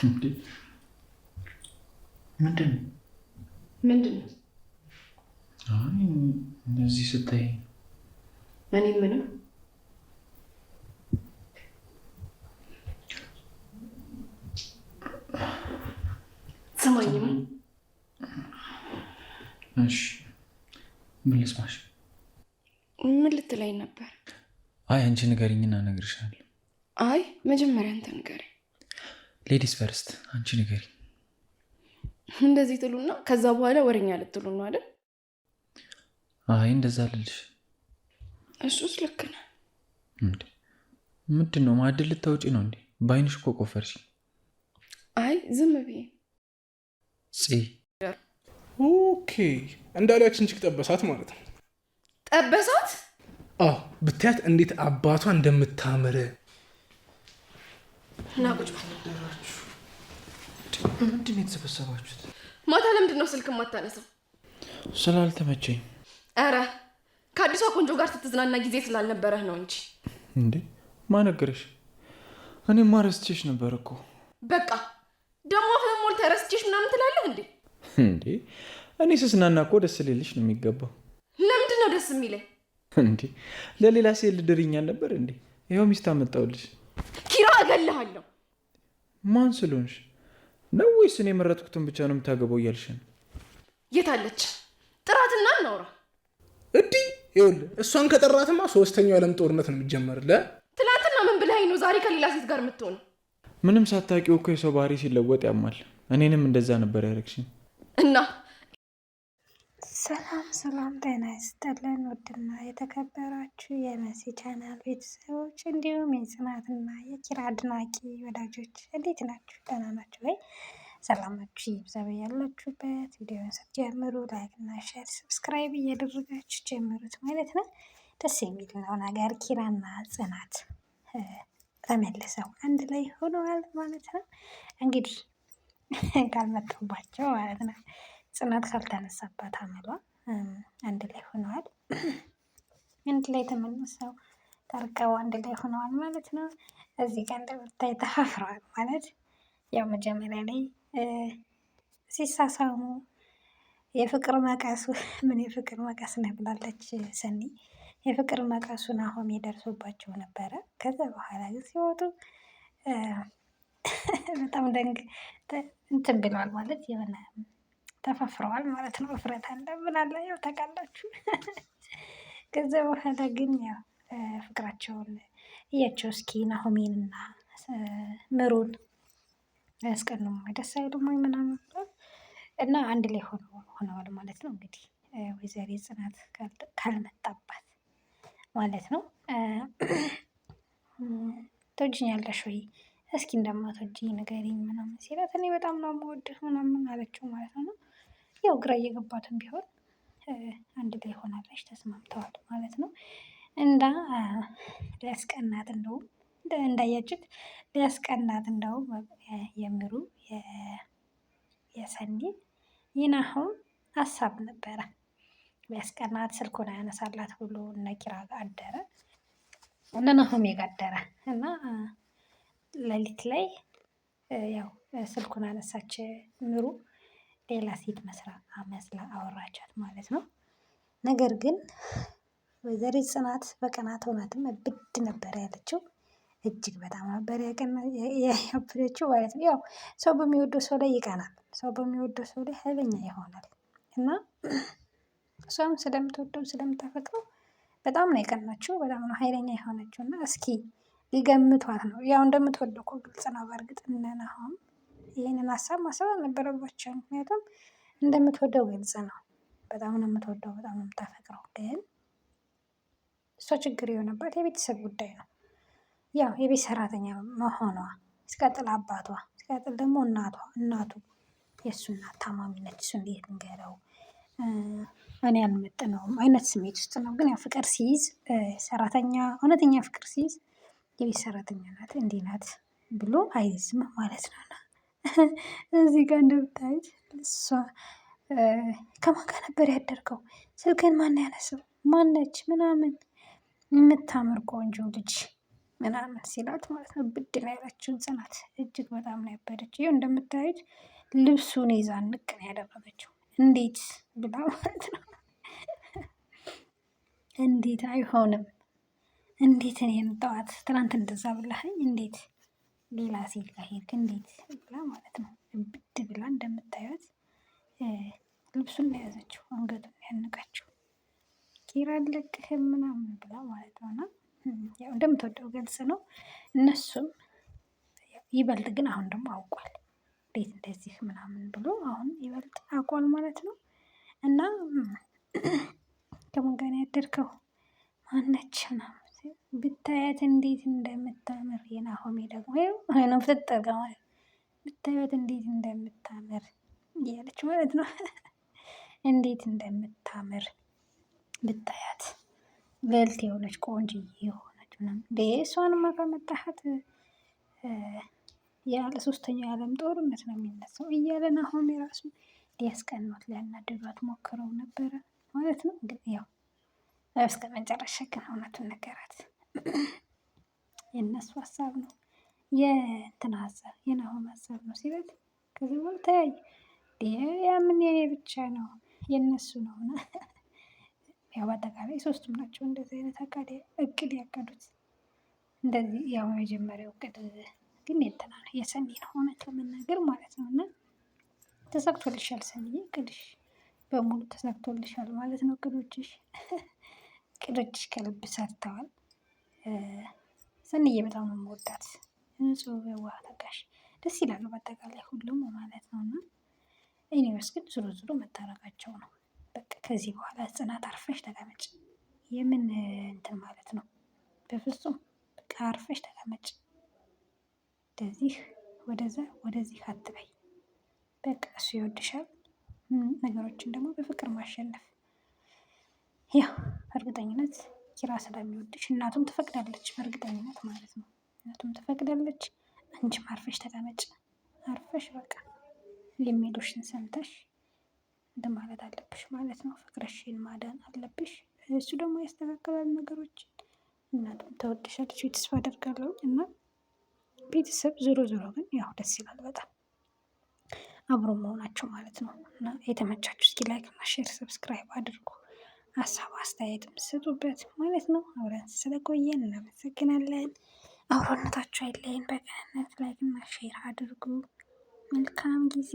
እንዴ ምንድን ነው? ምንድን ነው? አይ እንደዚህ ስታይ እኔ ምንም ስማኝም። እሺ ምን ልስማሽ? ምን ልትለኝ ነበር? አይ አንቺ ንገሪኝና እነግርሻለሁ። አይ መጀመሪያ አንተ ንገረኝ። ሌዲስ ፈርስት፣ አንቺ ንገሪኝ። እንደዚህ ትሉና ከዛ በኋላ ወሬኛ ልትሉ ነው አይደል? አይ እንደዛ ልልሽ። እሱስ ልክ ነህ። እንዴ ምንድን ነው? ማዕድን ልታወጪ ነው እንዴ? በአይንሽ እኮ ቆፈርሽ። አይ ዝም ብዬ። ኦኬ እንዳላችን ችግ ጠበሳት ማለት ነው። ጠበሳት? አዎ ብታያት እንዴት አባቷ እንደምታምር። ና ቁጭ በል። ምንድን ነው የተሰበሰባችሁት? ማታ ለምንድን ነው ስልክ የማታነሳው? ስላልተመቸኝ። ኧረ ከአዲሷ ቆንጆ ጋር ስትዝናና ጊዜ ስላልነበረህ ነው እንጂ። እንዴ ማን ነገረሽ? እኔማ ረስቼሽ ነበር እኮ። በቃ ደግሞ አፍህን ሞልተህ ረስቼሽ ምናምን ትላለህ እንዴ? እንዴ እኔ ስዝናና እኮ ደስ ሊልሽ ነው የሚገባው። ለምንድን ነው ደስ የሚለኝ? እንዴ ለሌላ ሴት ልድርኛል ነበር እንዴ? ይኸው ሚስት አመጣሁልሽ። ኪራ እገልሃለሁ። ማን ስለሆንሽ ነው? ወይስ እኔ የመረጥኩትን ብቻ ነው የምታገባው እያልሽን? የታለች ጥራትና እናውራ። እንዲህ ይኸውልህ እሷን ከጠራትማ ሶስተኛው የዓለም ጦርነት ነው የሚጀመርልህ። ትናንትና ምን ብለኸኝ ነው ዛሬ ከሌላ ሴት ጋር የምትሆነው? ምንም ሳታውቂው እኮ የሰው ባህሪ ሲለወጥ ያማል። እኔንም እንደዛ ነበር ያደረግሽኝ። እና ሰላም ጤና ይስጥልን። ውድና የተከበራችሁ የመሲ ቻናል ቤተሰቦች እንዲሁም የጽናትና የኪራ አድናቂ ወዳጆች እንዴት ናችሁ? ደህና ናችሁ ወይ? ሰላማችሁ ይብዛ ያላችሁበት። ቪዲዮን ስትጀምሩ ላይክ እና ሼር ሰብስክራይብ እያደረጋችሁ ጀምሩት ማለት ነው። ደስ የሚል ነው ነገር። ኪራና ጽናት ተመልሰው አንድ ላይ ሆነዋል ማለት ነው። እንግዲህ ካልመጡባቸው ማለት ነው። ጽናት ካልተነሳባት አመሏ አንድ ላይ ሆነዋል። አንድ ላይ ተመልሰው ታርቀው አንድ ላይ ሆነዋል ማለት ነው። እዚህ ጋር እንደምታይ ተፋፍረዋል ማለት ያው መጀመሪያ ላይ ሲሳሳሙ የፍቅር መቀሱ ምን የፍቅር መቀስ ነው ብላለች ሰኒ። የፍቅር መቀሱን አሁን የደርሶባቸው ነበረ። ከዛ በኋላ ግን ሲወጡ በጣም ደንግ እንትን ብለዋል ማለት የሆነ ተፋፍረዋል ማለት ነው። እፍረት አለ ምን አለ ያው ታውቃላችሁ። ከዛ በኋላ ግን ያው ፍቅራቸውን እያቸው እስኪ ናሆሜንና ምሩን ያስቀኑም ደስ አይሉም ወይ ምናምን እና አንድ ላይ ሆነዋል ማለት ነው። እንግዲህ ወይዘሮ ጽናት ካልመጣባት ማለት ነው። ትወጂኛለሽ ወይ እስኪ እንደማትወጂኝ ንገሪኝ ምናምን ሲላት እኔ በጣም ነው የምወድህ ምናምን አለችው ማለት ነው። ያው ግራ እየገባትም ቢሆን አንድ ላይ ሆናለች፣ ተስማምተዋል ማለት ነው። ሊያስቀናት እንደውም እንዳያችት ሊያስቀናት እንደውም የምሩ የሰኒ ይናሁን ሀሳብ ነበረ ሊያስቀናት ስልኩን ያነሳላት ብሎ እነ ኪራ ጋር አደረ እነ ናሆሜ ጋር አደረ እና ሌሊት ላይ ያው ስልኩን አነሳች ምሩ ሌላ ሴት መስላ አወራቻት ማለት ነው። ነገር ግን ወይዘሮ ጽናት በቀናት እውነትም ብድ ነበር ያለችው። እጅግ በጣም ነበር ያበደችው ማለት ነው። ያው ሰው በሚወደው ሰው ላይ ይቀናል። ሰው በሚወደው ሰው ላይ ኃይለኛ ይሆናል እና እሷም ስለምትወደው ስለምታፈቅረው በጣም ነው የቀናችው። በጣም ነው ኃይለኛ የሆነችው እና እስኪ ሊገምቷት ነው። ያው እንደምትወደው እኮ ግልጽ ነው። በእርግጥ እነ ናሆም ይህንን ሀሳብ ማሰብ አልነበረባቸው። ምክንያቱም እንደምትወደው ግልጽ ነው። በጣም ነው የምትወደው፣ በጣም ነው የምታፈቅረው። ግን እሷ ችግር የሆነባት የቤተሰብ ጉዳይ ነው። ያው የቤት ሰራተኛ መሆኗ፣ ሲቀጥል አባቷ፣ ሲቀጥል ደግሞ እናቱ የእሱ እናት ታማሚ ነች። እሱ እንዴት ንገረው እኔ አልመጥነውም አይነት ስሜት ውስጥ ነው። ግን ያው ፍቅር ሲይዝ ሰራተኛ እውነተኛ ፍቅር ሲይዝ የቤት ሰራተኛ ናት እንዲህ ናት ብሎ አይዝም ማለት ነው። እዚህ ጋር እንደምታዩት እሷ ከማን ጋር ነበር ያደርከው? ስልክን ማን ያነሳው? ማነች? ምናምን የምታምር ቆንጆ ልጅ ምናምን ሲላት ማለት ነው ብድ ነው ያለችው ጽናት። እጅግ በጣም ነው ያበደችው። ይኸው እንደምታዩት ልብሱን ይዛ ንቅ ነው ያደረገችው። እንዴት ብላ ማለት ነው። እንዴት አይሆንም፣ እንዴት እኔን ጠዋት ትናንት እንደዛ ብላኸኝ እንዴት ሌላ ሴት ጋር ሄድክ እንዴት ብላ ማለት ነው። ብድ ብላ እንደምታዩት ልብሱን የያዘችው አንገቱን ያነቃችው ኪራ አለቅህም ምናምን ብላ ማለት ነው። እና ያው እንደምትወደው ግልጽ ነው። እነሱም ይበልጥ ግን አሁን ደግሞ አውቋል እንዴት እንደዚህ ምናምን ብሎ አሁን ይበልጥ አውቋል ማለት ነው። እና ከማን ጋር ነው ያደርከው ማነች ምናምን ብታያት እንዴት እንደምታምር የናሆሜ ደግሞ አይኗን ፍጥጥ ማለት ብታያት እንዴት እንደምታምር እያለች ማለት ነው። እንዴት እንደምታምር ብታያት ልዕልት የሆነች ቆንጅዬ የሆነች ምናምን እሷንማ ከመጣሃት ያለ ሶስተኛው የዓለም ጦርነት ነው የሚነሳው እያለ ናሆሜ ራሱ ሊያስቀኗት ሊያናድዷት ሞክረው ነበረ ማለት ነው። ግን ያው እስከ መጨረሻ ግን እውነቱን ነገራት። የእነሱ ሀሳብ ነው የእንትና ሀሳብ የናሆም ሀሳብ ነው ሲለት ከዚህ በኋላ ተያዩ። ያምን የኔ ብቻ ነው የእነሱ ነው። ያው በአጠቃላይ ሶስቱም ናቸው እንደዚህ አይነት እቅድ ያቀዱት። እንደዚህ ያው የመጀመሪያው እቅድ ግን የእንትና ነው የሰኒ ነው እውነት ለመናገር ማለት ነው። እና ተሳክቶልሻል ሰኒዬ፣ እቅድሽ በሙሉ ተሳክቶልሻል ማለት ነው። እቅዶችሽ ከልብ ሰርተዋል። ሰኒዬ በጣም ነው የምወዳት። ንጹህ የዋህ ታጋሽ ደስ ይላሉ በአጠቃላይ ሁሉም ማለት ነው። እና እኔስ ግን ዞሮ ዞሮ መታረቃቸው ነው በቃ። ከዚህ በኋላ ጽናት አርፈሽ ተቀመጭ። የምን እንትን ማለት ነው? በፍጹም በቃ አርፈሽ ተቀመጭ። እንደዚህ ወደዛ ወደዚህ አትበይ። በቃ እሱ ይወድሻል። ነገሮችን ደግሞ በፍቅር ማሸነፍ። ያው በእርግጠኝነት ኪራ ስለሚወድሽ እናቱም ትፈቅዳለች፣ በእርግጠኝነት ማለት ነው። እናቱም ትፈቅዳለች። አንቺም አርፈሽ ተቀመጭ። አርፈሽ በቃ የሚሉሽን ሰምተሽ እንትን ማለት አለብሽ ማለት ነው። ፍቅርሽን ማዳን አለብሽ። እሱ ደግሞ ያስተካክላል ነገሮችን። እናቱም ተወድሻለች ተስፋ አደርጋለሁ። እና ቤተሰብ ዞሮ ዞሮ ግን ያው ደስ ይላል በጣም አብሮ መሆናቸው ማለት ነው። እና የተመቻችሁ እስኪ ላይክ እና ሼር ሰብስክራይብ አድርጉ። ሀሳብ አስተያየትም ስጡበት ማለት ነው። አብረን ስለቆየን እናመሰግናለን። አብሮነታችሁ አይለየን። በቅንነት ላይክ እና ሼር አድርጉ። መልካም ጊዜ